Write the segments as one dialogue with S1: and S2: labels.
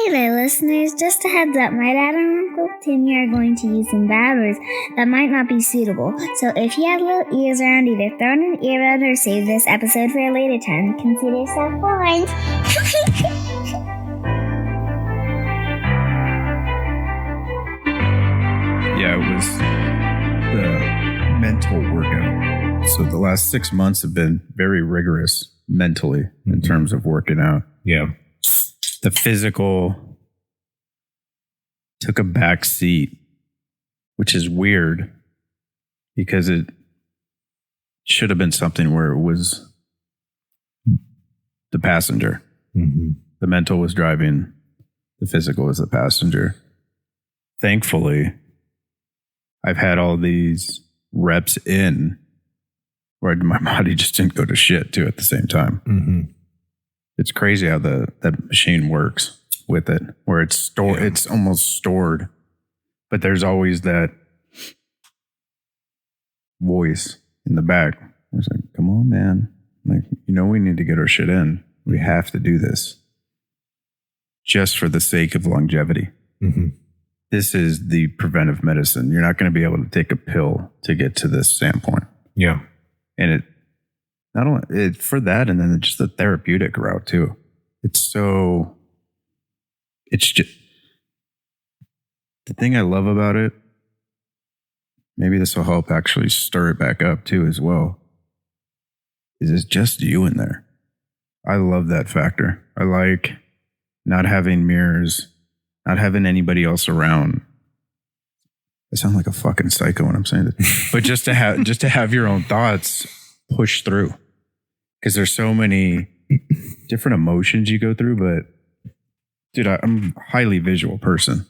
S1: Hey there, listeners. Just a heads up, my dad and Uncle Timmy are going to use some bad words that might not be suitable. So if you have little ears around, either throw in an earbud or save this episode for a later time. Consider yourself warned.
S2: Yeah, it was the mental workout. So the last 6 months have been very rigorous mentally in terms of working out.
S3: Yeah.
S2: The physical took a back seat, which is weird because it should have been something where it was the passenger.
S3: Mm-hmm.
S2: The mental was driving, the physical was the passenger. Thankfully, I've had all these reps in where my body just didn't go to shit too at the same time.
S3: Mm-hmm.
S2: It's crazy how that machine works with it, where it's stored. Yeah. It's almost stored, but there's always that voice in the back. It's like, come on, man. Like, we need to get our shit in. We have to do this just for the sake of longevity.
S3: Mm-hmm.
S2: This is the preventive medicine. You're not going to be able to take a pill to get to this standpoint.
S3: Yeah.
S2: And it, not only for that, and then just the therapeutic route too. It's just the thing I love about it. Maybe this will help actually stir it back up too, as well. Is it's just you in there. I love that factor. I like not having mirrors, not having anybody else around. I sound like a fucking psycho when I'm saying that, but just to have your own thoughts push through. Because there's so many different emotions you go through, but dude, I'm a highly visual person. And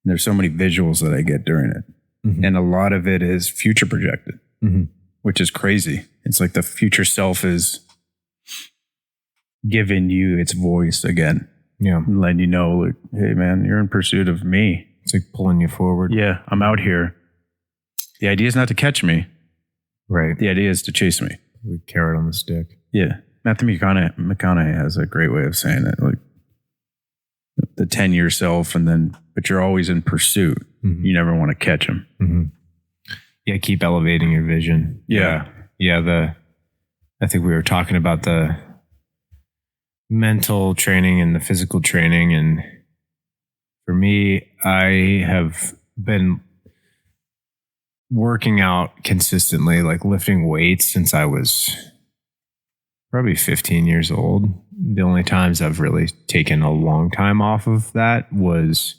S2: there's so many visuals that I get during it.
S3: Mm-hmm.
S2: And a lot of it is future projected, which is crazy. It's like the future self is giving you its voice again.
S3: Yeah.
S2: Letting you know, like, hey man, you're in pursuit of me.
S3: It's like pulling you forward.
S2: Yeah, I'm out here. The idea is not to catch me.
S3: Right.
S2: The idea is to chase me.
S3: With carrot on the stick.
S2: Yeah. Matthew McConaughey has a great way of saying it. Like the 10-year self, but you're always in pursuit. Mm-hmm. You never want to catch him.
S3: Mm-hmm. Yeah. Keep elevating your vision.
S2: Yeah.
S3: Yeah. I think we were talking about the mental training and the physical training. And for me, I have been working out consistently, like lifting weights since I was probably 15 years old. The only times I've really taken a long time off of that was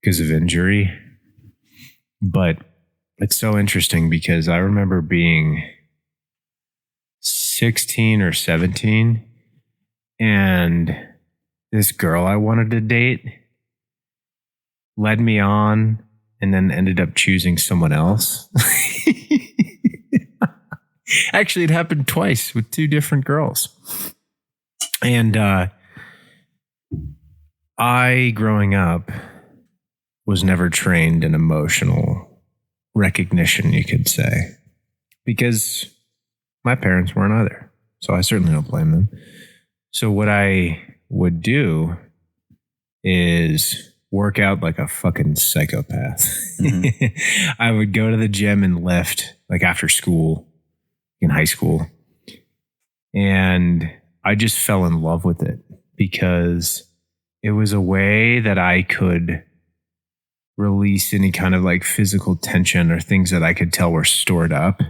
S3: because of injury. But it's so interesting because I remember being 16 or 17 and this girl I wanted to date led me on and then ended up choosing someone else. Actually, it happened twice with two different girls. And I, growing up, was never trained in emotional recognition, you could say, because my parents weren't either. So I certainly don't blame them. So what I would do is work out like a fucking psychopath. Mm-hmm. I would go to the gym and lift like after school in high school. And I just fell in love with it because it was a way that I could release any kind of like physical tension or things that I could tell were stored up.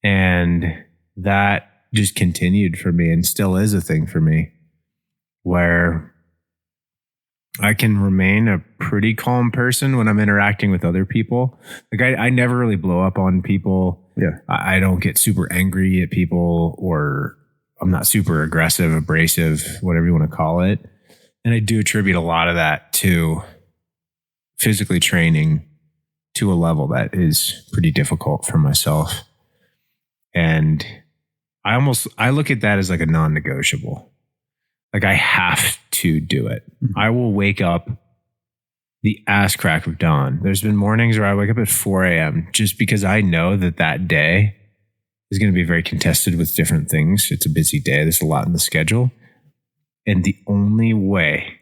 S3: And that just continued for me and still is a thing for me where I can remain a pretty calm person when I'm interacting with other people. Like I never really blow up on people.
S2: Yeah.
S3: I don't get super angry at people, or I'm not super aggressive, abrasive, whatever you want to call it. And I do attribute a lot of that to physically training to a level that is pretty difficult for myself. And I look at that as like a non-negotiable. Like I have to do it. Mm-hmm. I will wake up the ass crack of dawn. There's been mornings where I wake up at 4 a.m. just because I know that day is going to be very contested with different things. It's a busy day. There's a lot in the schedule. And the only way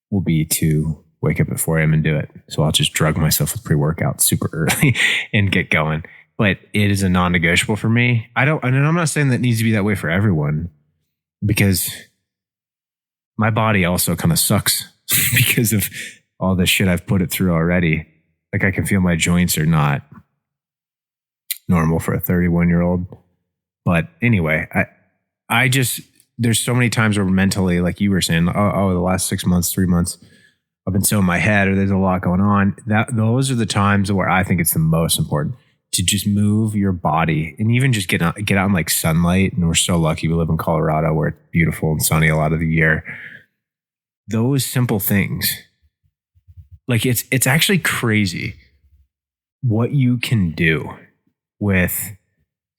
S3: will be to wake up at 4 a.m. and do it. So I'll just drug myself with pre-workout super early and get going. But it is a non-negotiable for me. And I'm not saying that needs to be that way for everyone, because my body also kind of sucks because of all the shit I've put it through already. Like I can feel my joints are not normal for a 31-year-old. But anyway, I just, there's so many times where mentally, like you were saying, the last 6 months, 3 months, I've been so in my head, or there's a lot going on. Those are the times where I think it's the most important to just move your body and even just get out in like sunlight. And we're so lucky we live in Colorado where it's beautiful and sunny a lot of the year. Those simple things, like it's actually crazy what you can do with,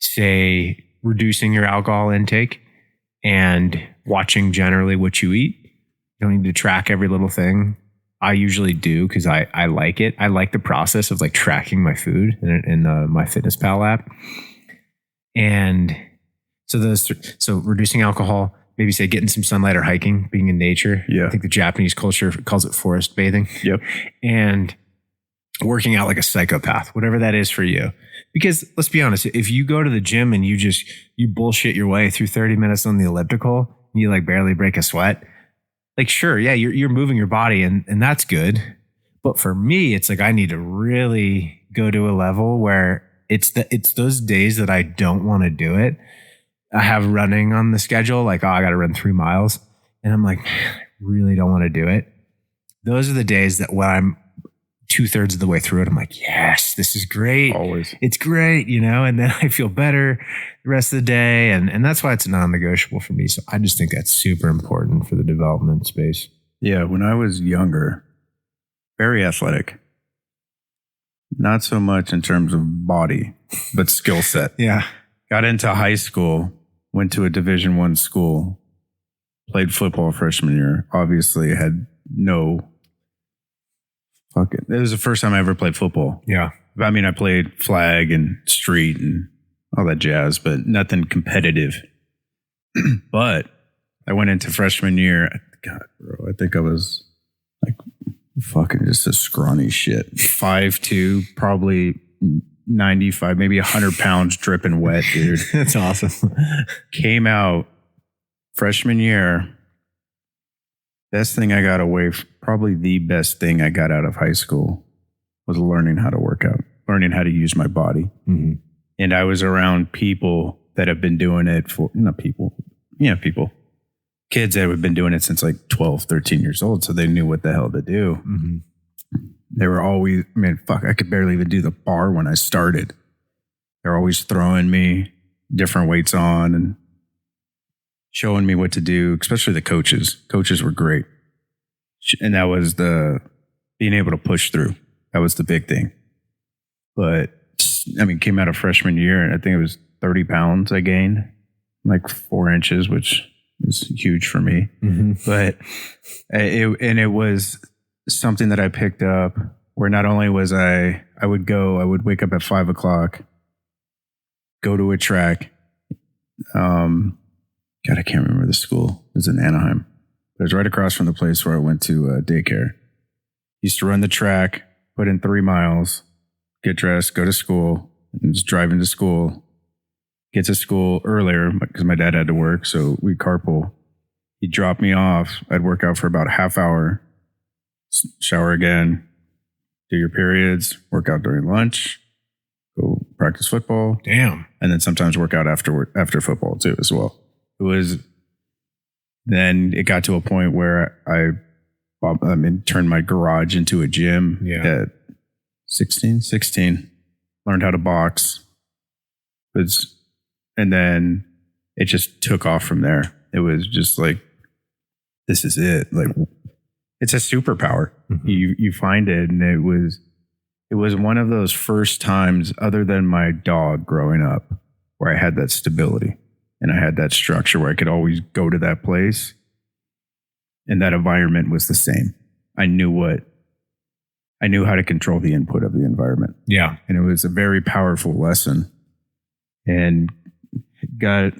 S3: say, reducing your alcohol intake and watching generally what you eat. You don't need to track every little thing. I usually do because I like it. I like the process of like tracking my food in my FitnessPal app. And so reducing alcohol, maybe say getting some sunlight or hiking, being in nature.
S2: Yeah.
S3: I think the Japanese culture calls it forest bathing.
S2: Yep.
S3: And working out like a psychopath, whatever that is for you. Because let's be honest, if you go to the gym and you bullshit your way through 30 minutes on the elliptical, and you like barely break a sweat, like, sure, yeah, you're moving your body and that's good. But for me, it's like I need to really go to a level where it's those days that I don't want to do it. I have running on the schedule, like, I got to run 3 miles. And I'm like, man, I really don't want to do it. Those are the days that when I'm 2/3 of the way through it, I'm like, yes, this is great.
S2: Always.
S3: It's great, and then I feel better the rest of the day. And that's why it's non-negotiable for me. So I just think that's super important for the development space.
S2: Yeah. When I was younger, very athletic, not so much in terms of body, but skill set.
S3: Yeah.
S2: Got into high school, went to a Division I school, played football freshman year. Obviously had no it was the first time I ever played football.
S3: Yeah.
S2: I mean, I played flag and street and all that jazz, but nothing competitive. But I went into freshman year. God, bro, I think I was like fucking just a scrawny shit. 5'2", probably 95, maybe 100 pounds dripping wet, dude.
S3: That's awesome.
S2: Came out freshman year. Best thing I got away from, probably the best thing I got out of high school was learning how to work out, learning how to use my body.
S3: Mm-hmm.
S2: And I was around people that have been doing it for, kids that have been doing it since like 12, 13 years old. So they knew what the hell to do.
S3: Mm-hmm.
S2: They were always, I could barely even do the bar when I started. They're always throwing me different weights on and showing me what to do, especially the coaches. Coaches were great. And that was being able to push through. That was the big thing. But came out of freshman year and I think it was 30 pounds I gained, like 4 inches, which is huge for me.
S3: Mm-hmm.
S2: But it was something that I picked up where not only was I would wake up at 5 o'clock, go to a track. God, I can't remember the school. It was in Anaheim. It was right across from the place where I went to daycare. Used to run the track, put in 3 miles, get dressed, go to school, and just drive into school. Get to school earlier because my dad had to work, so we'd carpool. He'd drop me off. I'd work out for about a half hour, shower again, do your periods, work out during lunch, go practice football.
S3: Damn.
S2: And then sometimes work out after football too as well. Then it got to a point where I turned my garage into a gym at 16, learned how to box. And then it just took off from there. It was just like, this is it. Like, it's a superpower. Mm-hmm. You find it. And it was one of those first times, other than my dog growing up, where I had that stability. And I had that structure where I could always go to that place. And that environment was the same. I knew how to control the input of the environment.
S3: Yeah.
S2: And it was a very powerful lesson. And got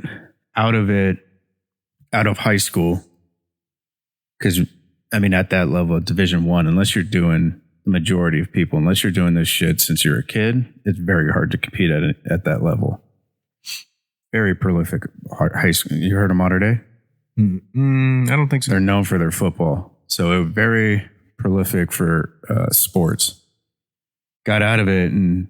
S2: out of high school, because I mean, at that level of Division I, unless you're doing the majority of people, unless you're doing this shit since you're a kid, it's very hard to compete at that level. Very prolific high school. You heard of Mater Dei?
S3: I don't think so.
S2: They're known for their football. So it was very prolific for sports. Got out of it, and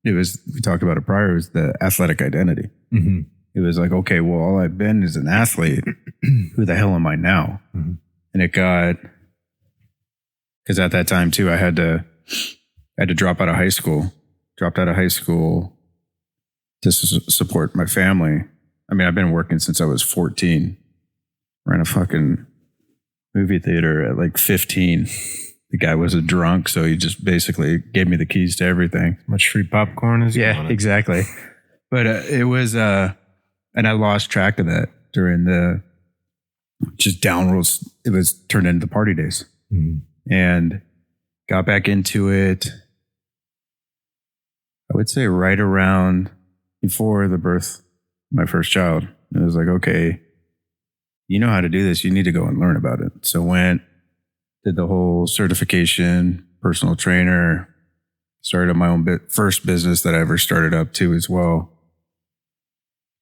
S2: we talked about it prior, it was the athletic identity.
S3: Mm-hmm.
S2: It was like, okay, well, all I've been is an athlete. Who the hell am I now?
S3: Mm-hmm.
S2: And it got, because at that time too, I had to drop out of high school. Dropped out of high school to support my family. I mean, I've been working since I was 14. Ran a fucking movie theater at like 15. The guy was a drunk, so he just basically gave me the keys to everything.
S3: Much free popcorn as you wanted.
S2: Yeah, exactly. But it was, and I lost track of that during the just downwards. It was turned into the party days, and got back into it. I would say right around before the birth of my first child. It was like, okay, you know how to do this. You need to go and learn about it. So went, did the whole certification, personal trainer, started my own first business that I ever started up too as well.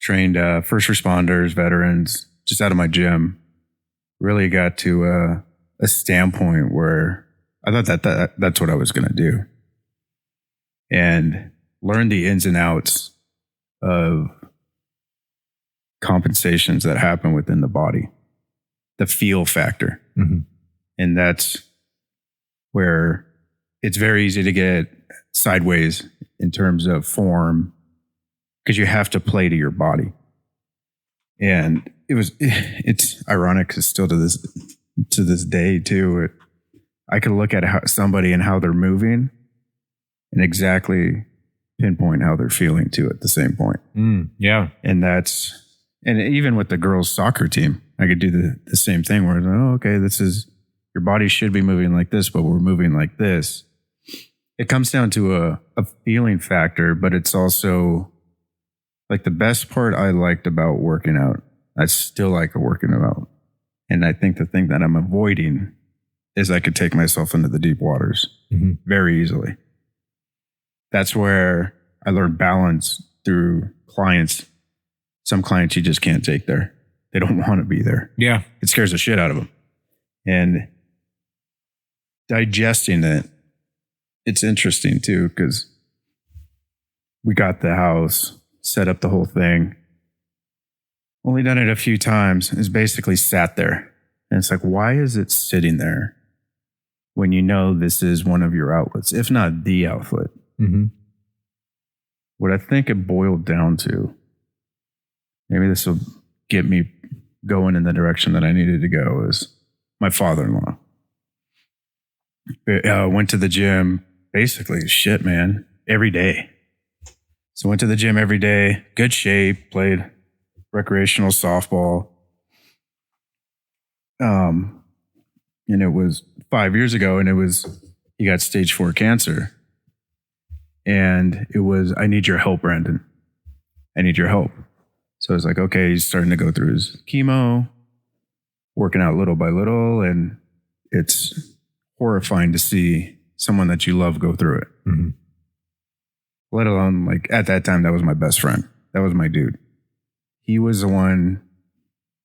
S2: Trained first responders, veterans, just out of my gym. Really got to a standpoint where I thought that's what I was going to do. And learn the ins and outs of compensations that happen within the body, the feel factor.
S3: Mm-hmm.
S2: And that's where it's very easy to get sideways in terms of form because you have to play to your body. And it's ironic because still to this day too, I could look at somebody and how they're moving and exactly pinpoint how they're feeling too at the same point.
S3: Yeah.
S2: And even with the girls' soccer team, I could do the same thing where, oh, okay, this is, your body should be moving like this, but we're moving like this. It comes down to a feeling factor, but it's also like the best part I liked about working out. I still like working out. And I think the thing that I'm avoiding is I could take myself into the deep waters very easily. That's where I learned balance through clients. Some clients you just can't take there. They don't want to be there.
S3: Yeah.
S2: It scares the shit out of them. And digesting it, it's interesting too, because we got the house, set up the whole thing. Only done it a few times. It's basically sat there. And it's like, why is it sitting there when you know this is one of your outlets, if not the outlet?
S3: Mm-hmm.
S2: What I think it boiled down to, maybe this will get me going in the direction that I needed to go, is my father-in-law. Went to the gym, basically, shit, man, every day. So went to the gym every day, good shape, played recreational softball. And it was 5 years ago, and he got stage 4 cancer. And it was, I need your help, Brandon. I need your help. So I was like, okay, he's starting to go through his chemo, working out little by little. And it's horrifying to see someone that you love go through it.
S3: Mm-hmm.
S2: Let alone, like, at that time, that was my best friend. That was my dude. He was the one,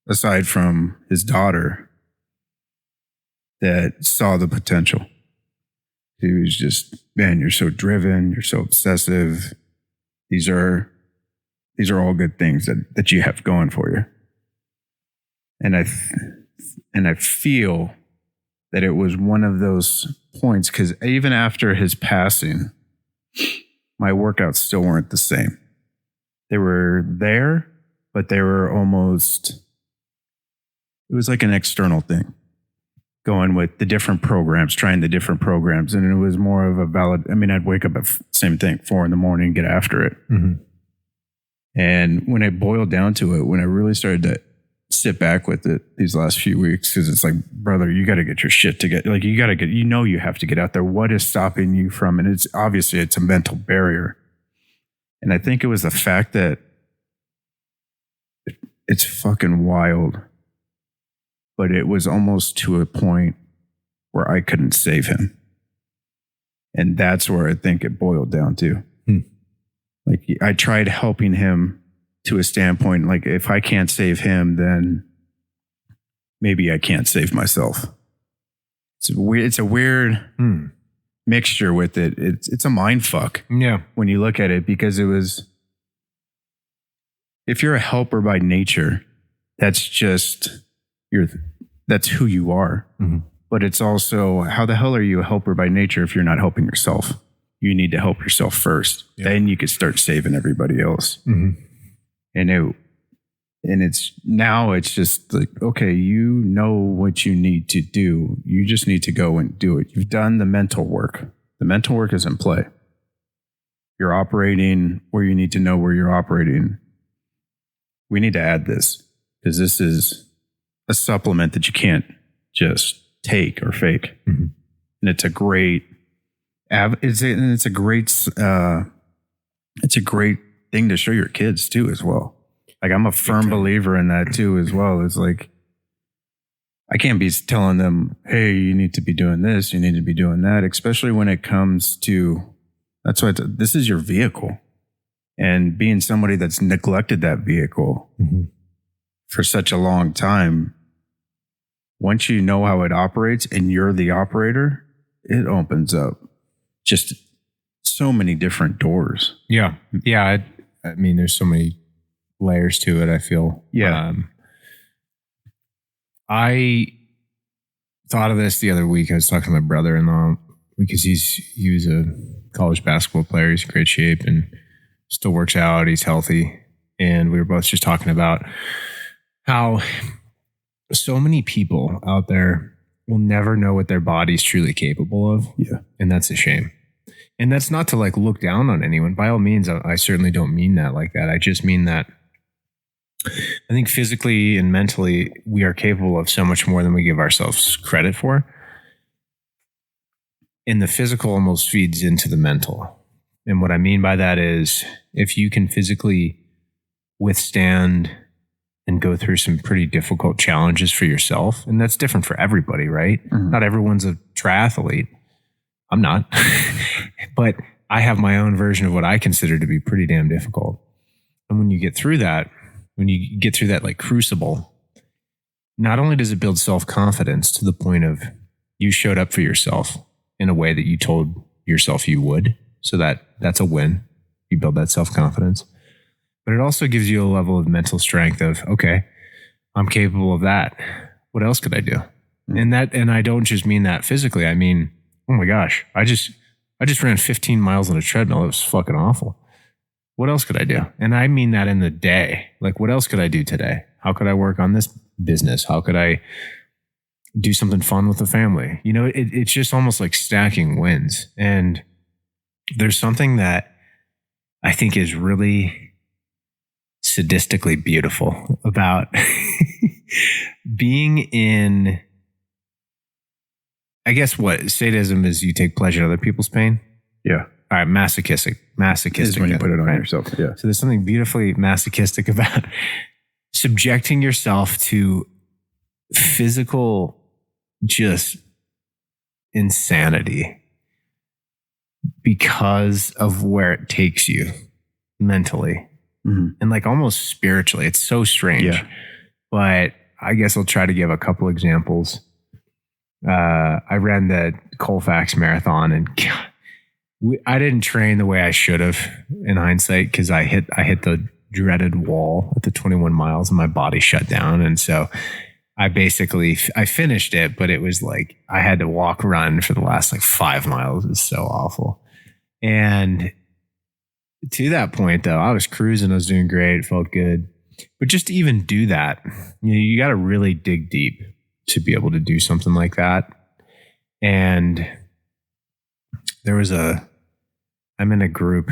S2: aside from his daughter, that saw the potential. He was just, man, you're so driven, you're so obsessive. These are all good things that you have going for you. And I feel that it was one of those points, because even after his passing, my workouts still weren't the same. They were there, but they were almost, it was like an external thing. Going with the different programs, trying the different programs. And it was more of a I'd wake up at same thing, 4 a.m, get after it.
S3: Mm-hmm.
S2: And when it boiled down to it, when I really started to sit back with it these last few weeks, because it's like, brother, you got to get your shit together. Like, you have to get out there. What is stopping you from? And it's obviously a mental barrier. And I think it was the fact that it's fucking wild. But it was almost to a point where I couldn't save him. And that's where I think it boiled down to. Like, I tried helping him to a standpoint, like, if I can't save him, then maybe I can't save myself. It's a weird mixture with it. It's a mind fuck.
S3: Yeah.
S2: When you look at it, because it was, if you're a helper by nature, that's just that's who you are.
S3: Mm-hmm.
S2: But it's also, how the hell are you a helper by nature if you're not helping yourself? You need to help yourself first. Yep. Then you can start saving everybody else.
S3: Mm-hmm.
S2: And it's just like, okay, you know what you need to do. You just need to go and do it. You've done the mental work. The mental work is in play. You're operating where you need to know where you're operating. We need to add this, because this is a supplement that you can't just take or fake.
S3: Mm-hmm.
S2: And it's a great it's a great thing to show your kids too as well. Like, I'm a firm believer in that too as well. It's like, I can't be telling them, hey, you need to be doing this, you need to be doing that, especially when it comes to, that's why this is your vehicle. And being somebody that's neglected that vehicle for such a long time, once you know how it operates and you're the operator, it opens up just so many different doors.
S3: Yeah. Yeah. I mean, there's so many layers to it, I feel.
S2: Yeah.
S3: I thought of this the other week. I was talking to my brother-in-law, because he was a college basketball player. He's in great shape and still works out. He's healthy. And we were both just talking about how so many people out there will never know what their body's truly capable of.
S2: Yeah.
S3: And that's a shame. And that's not to like look down on anyone. By all means, I certainly don't mean that like that. I just mean that I think physically and mentally, we are capable of so much more than we give ourselves credit for. And the physical almost feeds into the mental. And what I mean by that is, if you can physically withstand and go through some pretty difficult challenges for yourself, and that's different for everybody, right? Mm-hmm. Not everyone's a triathlete. I'm not. But I have my own version of what I consider to be pretty damn difficult. And when you get through that, like crucible, not only does it build self-confidence to the point of you showed up for yourself in a way that you told yourself you would. So that's a win. You build that self-confidence. But it also gives you a level of mental strength of, okay, I'm capable of that. What else could I do? Mm-hmm. And I don't just mean that physically. I mean, oh my gosh, I just ran 15 miles on a treadmill. It was fucking awful. What else could I do? And I mean that in the day. Like, what else could I do today? How could I work on this business? How could I do something fun with the family? You know, it's just almost like stacking wins. And there's something that I think is really sadistically beautiful about being in, I guess what sadism is, you take pleasure in other people's pain.
S2: Yeah.
S3: All right. Masochistic
S2: is when you put it on yourself. Yeah.
S3: So there's something beautifully masochistic about subjecting yourself to physical just insanity because of where it takes you mentally. Mm-hmm. And like almost spiritually. It's so strange. Yeah. But I guess I'll try to give a couple examples. I ran the Colfax Marathon, and I didn't train the way I should have in hindsight, because I hit the dreaded wall at the 21 miles and my body shut down. And so I finished it, but it was like I had to run for the last like 5 miles. It was so awful. And to that point, though, I was cruising. I was doing great. It felt good. But just to even do that, you got to really dig deep to be able to do something like that. And I'm in a group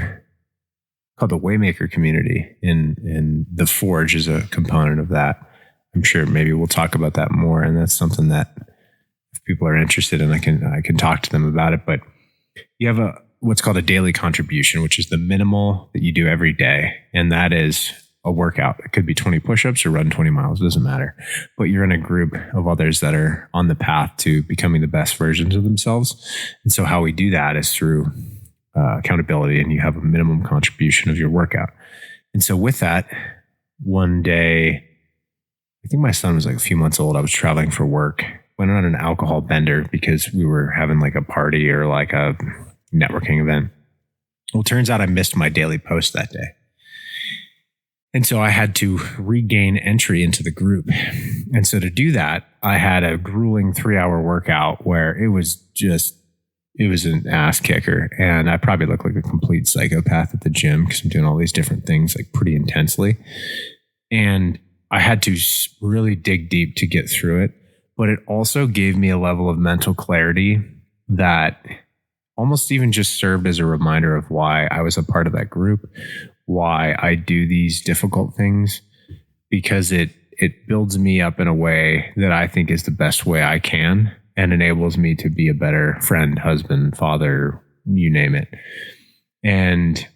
S3: called the Waymaker community, and the Forge is a component of that. I'm sure maybe we'll talk about that more. And that's something that if people are interested in, I can talk to them about it. But you have what's called a daily contribution, which is the minimal that you do every day. And that is a workout. It could be 20 push-ups or run 20 miles. It doesn't matter. But you're in a group of others that are on the path to becoming the best versions of themselves. And so how we do that is through accountability, and you have a minimum contribution of your workout. And so with that, one day, I think my son was like a few months old. I was traveling for work, went on an alcohol bender because we were having like a party or like a networking event. Well, it turns out I missed my daily post that day. And so I had to regain entry into the group. And so to do that, I had a grueling 3-hour workout where it was an ass kicker. And I probably look like a complete psychopath at the gym because I'm doing all these different things like pretty intensely. And I had to really dig deep to get through it. But it also gave me a level of mental clarity that almost even just served as a reminder of why I was a part of that group, why I do these difficult things, because it builds me up in a way that I think is the best way I can and enables me to be a better friend, husband, father, you name it. And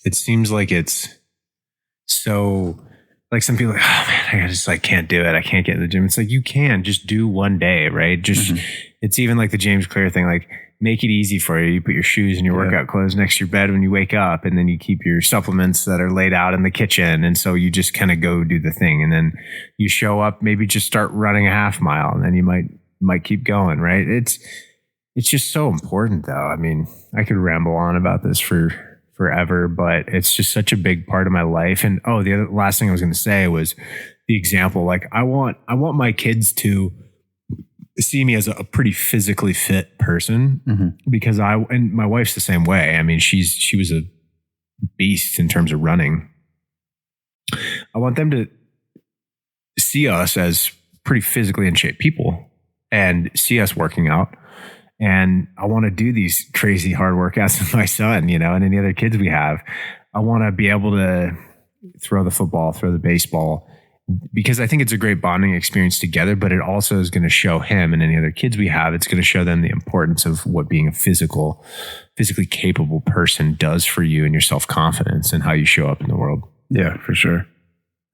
S3: it seems like it's so, like some people are like, oh man, I just like can't do it. I can't get in the gym. It's like, you can just do one day, right? Just, it's even like the James Clear thing, like make it easy for you. You put your shoes and your workout clothes next to your bed when you wake up, and then you keep your supplements that are laid out in the kitchen. And so you just kind of go do the thing. And then you show up, maybe just start running a half mile, and then you might keep going, right? It's just so important though. I mean, I could ramble on about this forever, but it's just such a big part of my life. And the last thing I was going to say was the example. Like I want my kids to see me as a pretty physically fit person, because and my wife's the same way. I mean, she was a beast in terms of running. I want them to see us as pretty physically in shape people and see us working out. And I want to do these crazy hard workouts with my son, and any other kids we have. I want to be able to throw the football, throw the baseball, because I think it's a great bonding experience together, but it also is going to show him and any other kids we have, it's going to show them the importance of what being a physically capable person does for you and your self-confidence and how you show up in the world.
S2: Yeah, for sure.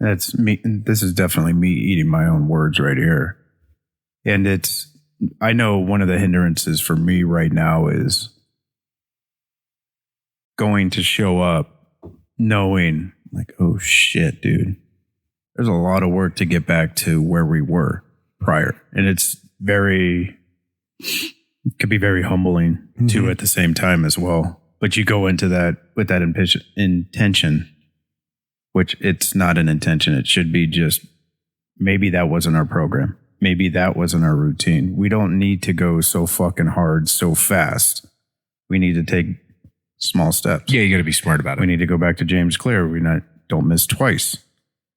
S2: That's me. This is definitely me eating my own words right here. And I know one of the hindrances for me right now is going to show up knowing like, oh shit, dude, there's a lot of work to get back to where we were prior. And it could be very humbling too at the same time as well. But you go into that with that intention, which it's not an intention. It should be just, maybe that wasn't our program. Maybe that wasn't our routine. We don't need to go so fucking hard so fast. We need to take small steps.
S3: Yeah, you got to be smart about it.
S2: We need to go back to James Clear. Don't miss twice.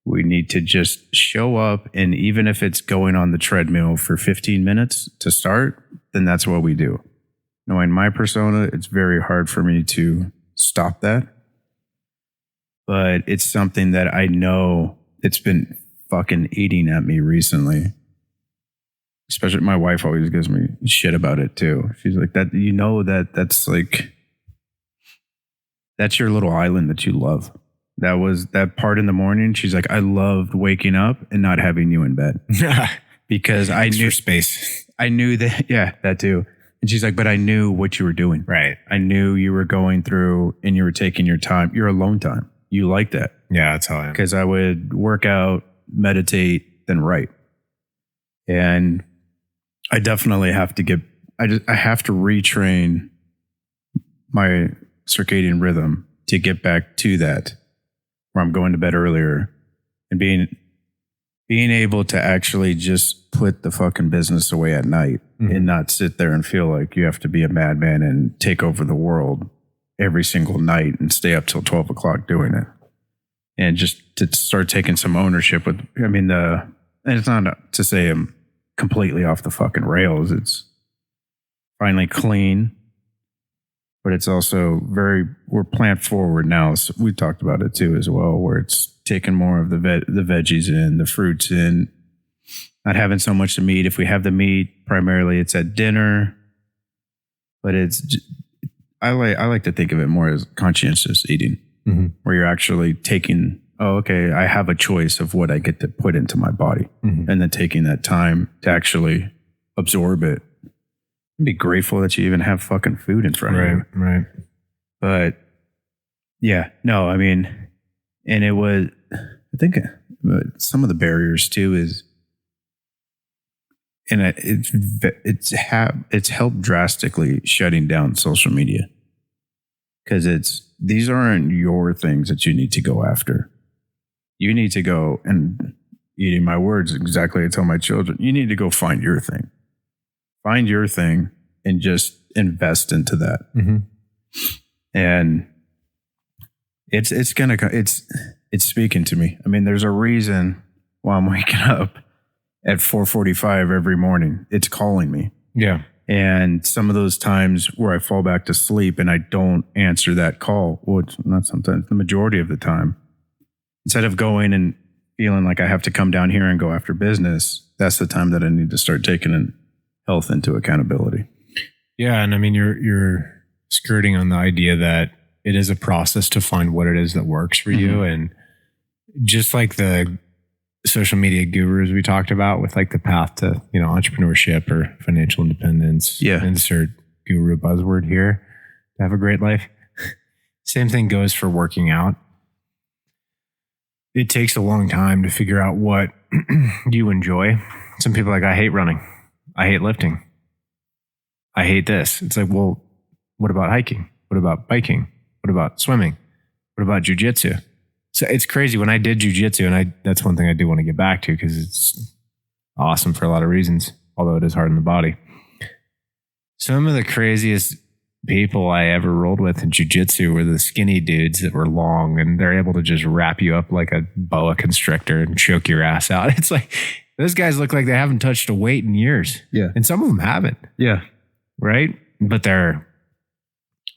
S2: We need to just show up, and even if it's going on the treadmill for 15 minutes to start, then that's what we do. Knowing my persona, it's very hard for me to stop that. But it's something that I know it's been fucking eating at me recently. Especially my wife always gives me shit about it too. She's like, that's your little island that you love. That was that part in the morning. She's like, I loved waking up and not having you in bed because I knew
S3: space.
S2: I knew that. Yeah, that too. And she's like, but I knew what you were doing.
S3: Right.
S2: I knew you were going through and you were taking your time, your alone time. You like that.
S3: Yeah, that's how I am.
S2: Because I would work out, meditate, then write. And I definitely have to I have to retrain my circadian rhythm to get back to that, where I'm going to bed earlier and being able to actually just put the fucking business away at night and not sit there and feel like you have to be a madman and take over the world every single night and stay up till 12 o'clock doing it. And just to start taking some ownership and it's not to say I'm completely off the fucking rails. It's finally clean, but it's also we're plant forward now. So we talked about it too as well, where it's taking more of the veggies in, the fruits in, not having so much to meat. If we have the meat, primarily it's at dinner, but I like to think of it more as conscientious eating. where you're actually taking, oh, okay, I have a choice of what I get to put into my body, and then taking that time to actually absorb it. Be grateful that you even have fucking food in front of you.
S3: Right.
S2: But yeah, no, I mean, and it was, I think some of the barriers too is, and it's helped drastically shutting down social media, because these aren't your things that you need to go after. You need to go, and eating my words exactly, I tell my children, you need to go find your thing. Find your thing and just invest into that. And it's speaking to me. I mean, there's a reason why I'm waking up at 4:45 every morning. It's calling me.
S3: Yeah.
S2: And some of those times where I fall back to sleep and I don't answer that call, well, it's not sometimes, the majority of the time, instead of going and feeling like I have to come down here and go after business, that's the time that I need to start taking health into accountability.
S3: Yeah. And I mean, you're skirting on the idea that it is a process to find what it is that works for you. And just like the social media gurus we talked about with like the path to, entrepreneurship or financial independence, insert guru buzzword here, to have a great life. Same thing goes for working out. It takes a long time to figure out what you enjoy. Some people are like, I hate running. I hate lifting. I hate this. It's like, well, what about hiking? What about biking? What about swimming? What about jujitsu? So it's crazy. When I did jujitsu, and that's one thing I do want to get back to because it's awesome for a lot of reasons, although it is hard on the body. Some of the craziest people I ever rolled with in jujitsu were the skinny dudes that were long, and they're able to just wrap you up like a boa constrictor and choke your ass out. It's like, those guys look like they haven't touched a weight in years.
S2: Yeah.
S3: And some of them haven't.
S2: Yeah.
S3: Right? But they're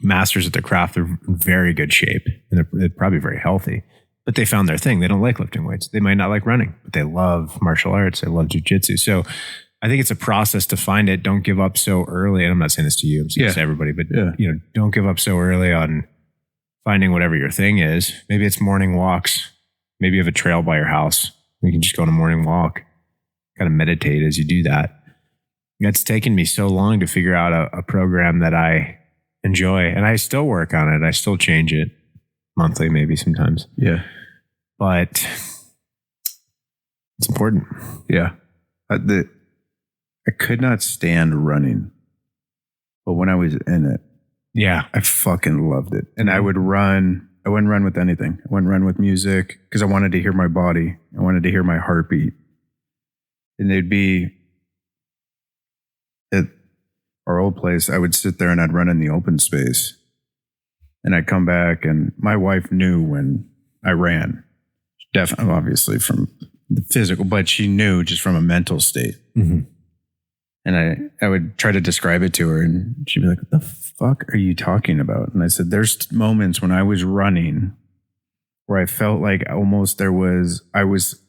S3: masters at their craft. They're in very good shape, and they're probably very healthy. But they found their thing. They don't like lifting weights. They might not like running, but they love martial arts. They love jujitsu. So I think it's a process to find it. Don't give up so early. And I'm not saying this to you. I'm saying this to everybody. But don't give up so early on finding whatever your thing is. Maybe it's morning walks. Maybe you have a trail by your house. You can just go on a morning walk. Kind of meditate as you do that. It's taken me so long to figure out a program that I enjoy. And I still work on it. I still change it monthly, maybe sometimes.
S2: Yeah.
S3: But it's important.
S2: Yeah. I could not stand running, but when I was in it, I fucking loved it. And I wouldn't run with anything. I wouldn't run with music because I wanted to hear my body. I wanted to hear my heartbeat. And they'd be at our old place. I would sit there and I'd run in the open space, and I'd come back, and my wife knew when I ran, definitely, obviously from the physical, but she knew just from a mental state. And I would try to describe it to her, and she'd be like, what the fuck are you talking about? And I said, there's moments when I was running where I felt like almost I was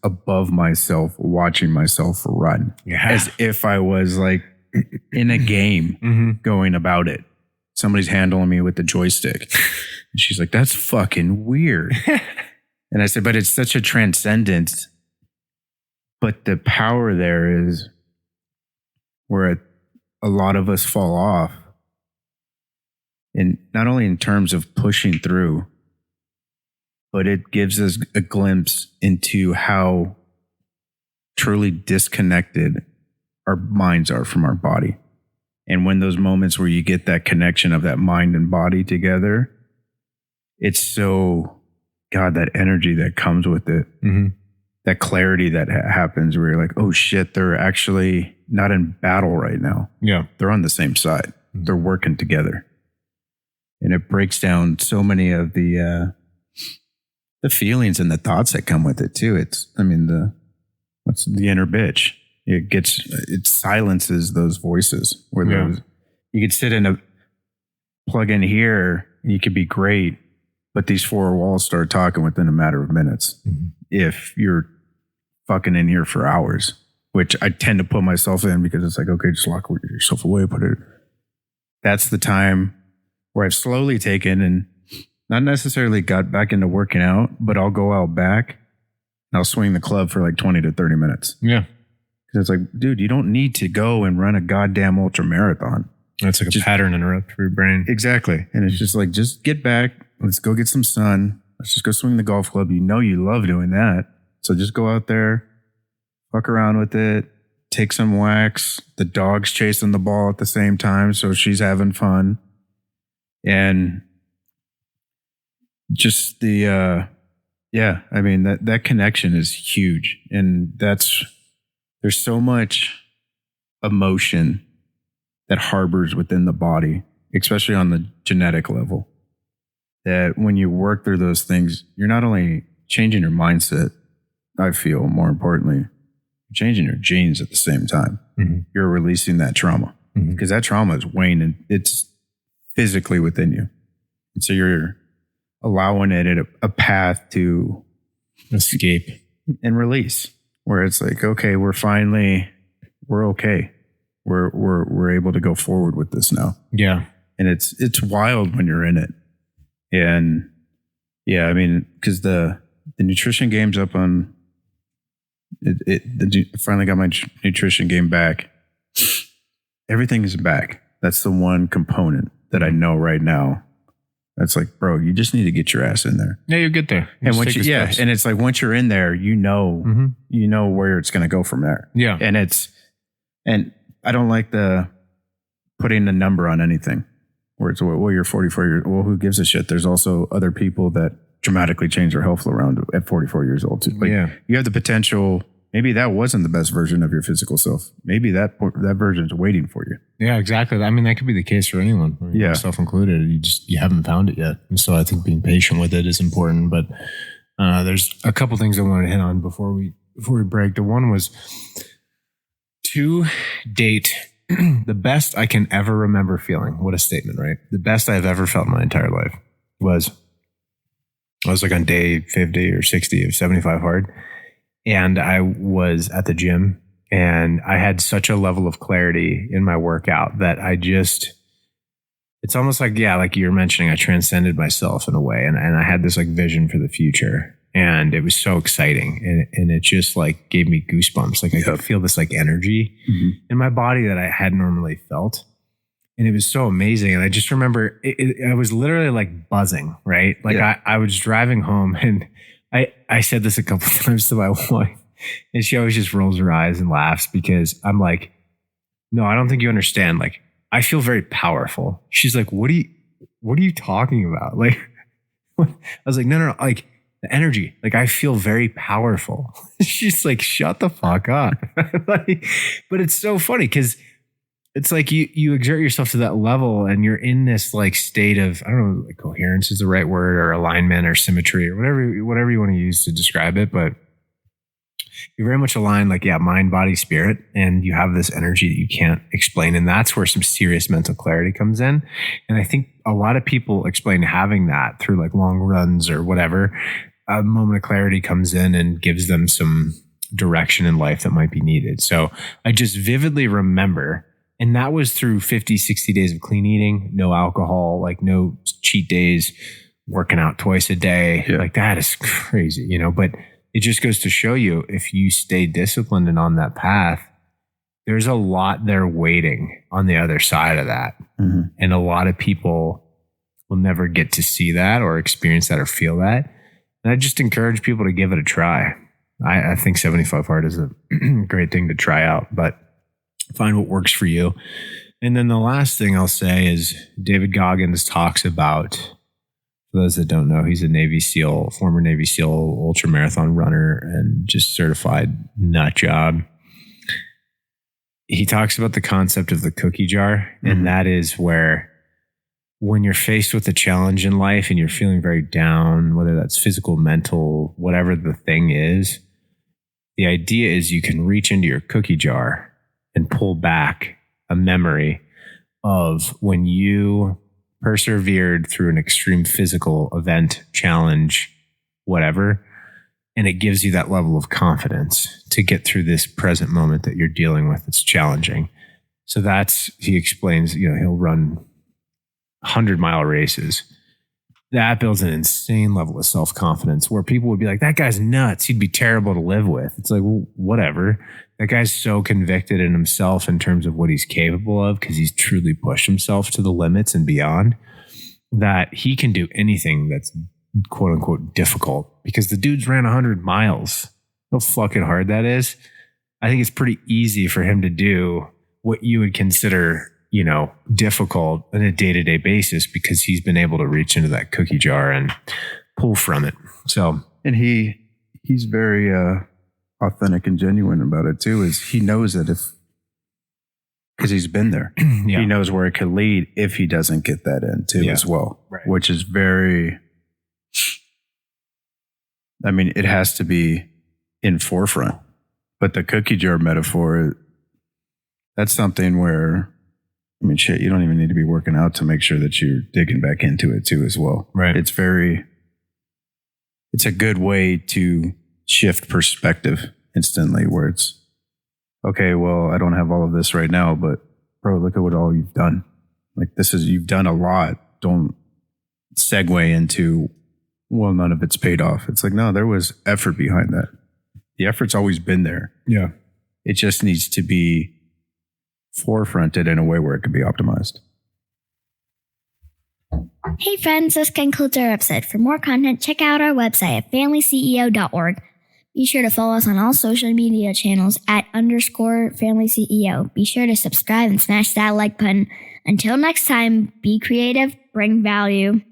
S2: above myself watching myself run, as if I was like in a game going about it. Somebody's handling me with the joystick. And she's like, that's fucking weird. And I said, but it's such a transcendence. But the power there is where a lot of us fall off. And not only in terms of pushing through, but it gives us a glimpse into how truly disconnected our minds are from our body. And when those moments where you get that connection of that mind and body together, it's so, God, that energy that comes with it, that clarity that happens where you're like, oh shit, they're actually not in battle right now.
S3: Yeah.
S2: They're on the same side. They're working together. And it breaks down so many of the feelings and the thoughts that come with it too. What's the inner bitch? It silences those voices where you could sit in plug in here, you could be great, but these four walls start talking within a matter of minutes. If you're fucking in here for hours, which I tend to put myself in because it's like, okay, just lock yourself away, put it. That's the time where I've slowly taken and not necessarily got back into working out, but I'll go out back and I'll swing the club for like 20 to 30 minutes.
S3: Yeah.
S2: Because it's like, dude, you don't need to go and run a goddamn ultra marathon.
S3: That's like a pattern interrupt for your brain.
S2: Exactly. And it's just like, just get back. Let's go get some sun. Let's just go swing the golf club. You know you love doing that. So just go out there, fuck around with it, take some wax. The dog's chasing the ball at the same time, so she's having fun. And just the, I mean, that connection is huge. And there's so much emotion that harbors within the body, especially on the genetic level, that when you work through those things, you're not only changing your mindset, I feel more importantly, you're changing your genes at the same time.
S3: Mm-hmm.
S2: You're releasing that trauma because that trauma is weighing and it's physically within you. And so you're allowing it a path to
S3: escape
S2: and release, where it's like, okay, we're okay. We're able to go forward with this now.
S3: Yeah.
S2: And it's wild when you're in it. And yeah, I mean, because the nutrition game's up on I finally got my nutrition game back. Everything is back. That's the one component that I know right now. That's like, bro, you just need to get your ass in there.
S3: Yeah, you're good there.
S2: And once and it's like once you're in there, you know where it's going to go from there.
S3: Yeah.
S2: And I don't like the putting a number on anything where it's, well, you're 44 years old. Well, who gives a shit? There's also other people that dramatically change their health around at 44 years old too. Like, you have the potential. Maybe that wasn't the best version of your physical self. Maybe that version's waiting for you.
S3: Yeah, exactly. I mean, that could be the case for anyone, myself included. You haven't found it yet. And so I think being patient with it is important. But there's a couple things I wanted to hit on before we break. The one was to date, the best I can ever remember feeling. What a statement, right? The best I've ever felt in my entire life was, I was like on day 50 or 60 of 75 hard. And I was at the gym and I had such a level of clarity in my workout that it's almost like, like you were mentioning, I transcended myself in a way. And I had this like vision for the future and it was so exciting. And it just like gave me goosebumps. Like I could feel this like energy in my body that I hadn't normally felt. And it was so amazing. And I just remember I was literally like buzzing, right? Like I was driving home and I said this a couple of times to my wife and she always just rolls her eyes and laughs because I'm like, no, I don't think you understand. Like, I feel very powerful. She's like, what are you talking about? Like, I was like, no. Like the energy, like I feel very powerful. She's like, shut the fuck up. But it's so funny because it's like you exert yourself to that level and you're in this like state of, I don't know, like coherence is the right word, or alignment or symmetry or whatever you want to use to describe it. But you're very much aligned, like, mind, body, spirit. And you have this energy that you can't explain. And that's where some serious mental clarity comes in. And I think a lot of people explain having that through like long runs or whatever. A moment of clarity comes in and gives them some direction in life that might be needed. So I just vividly remember. And that was through 50, 60 days of clean eating, no alcohol, like no cheat days, working out twice a day. Yeah. Like that is crazy, but it just goes to show you if you stay disciplined and on that path, there's a lot there waiting on the other side of that. Mm-hmm. And a lot of people will never get to see that or experience that or feel that. And I just encourage people to give it a try. I think 75 hard is a great thing to try out, but find what works for you. And then the last thing I'll say is David Goggins talks about, for those that don't know, he's a Navy SEAL, former Navy SEAL ultra marathon runner and just certified nut job. He talks about the concept of the cookie jar. And that is where when you're faced with a challenge in life and you're feeling very down, whether that's physical, mental, whatever the thing is, the idea is you can reach into your cookie jar and pull back a memory of when you persevered through an extreme physical event, challenge, whatever. And it gives you that level of confidence to get through this present moment that you're dealing with. It's challenging. So he explains, he'll run 100-mile races that builds an insane level of self-confidence where people would be like, that guy's nuts. He'd be terrible to live with. It's like, well, whatever. That guy's so convicted in himself in terms of what he's capable of because he's truly pushed himself to the limits and beyond that he can do anything that's quote unquote difficult because the dude's ran 100 miles. How fucking hard that is. I think it's pretty easy for him to do what you would consider, you know, difficult on a day-to-day basis because he's been able to reach into that cookie jar and pull from it. So,
S2: and he's very authentic and genuine about it too. Is he knows that because he's been there,
S3: yeah.
S2: He knows where it could lead if he doesn't get that in too as well,
S3: right.
S2: Which is very. I mean, it has to be in forefront, but the cookie jar metaphor, that's something where. I mean, shit, you don't even need to be working out to make sure that you're digging back into it too as well.
S3: Right.
S2: It's a good way to shift perspective instantly where it's, okay, well, I don't have all of this right now, but bro, look at what all you've done. Like you've done a lot. Don't segue into, well, none of it's paid off. It's like, no, there was effort behind that. The effort's always been there.
S3: Yeah.
S2: It just needs to be forefronted in a way where it could be optimized.
S1: Hey friends, this concludes our episode. For more content, check out our website at FamilyCEO.org. Be sure to follow us on all social media channels at _FamilyCEO. Be sure to subscribe and smash that like button. Until next time, be creative, bring value.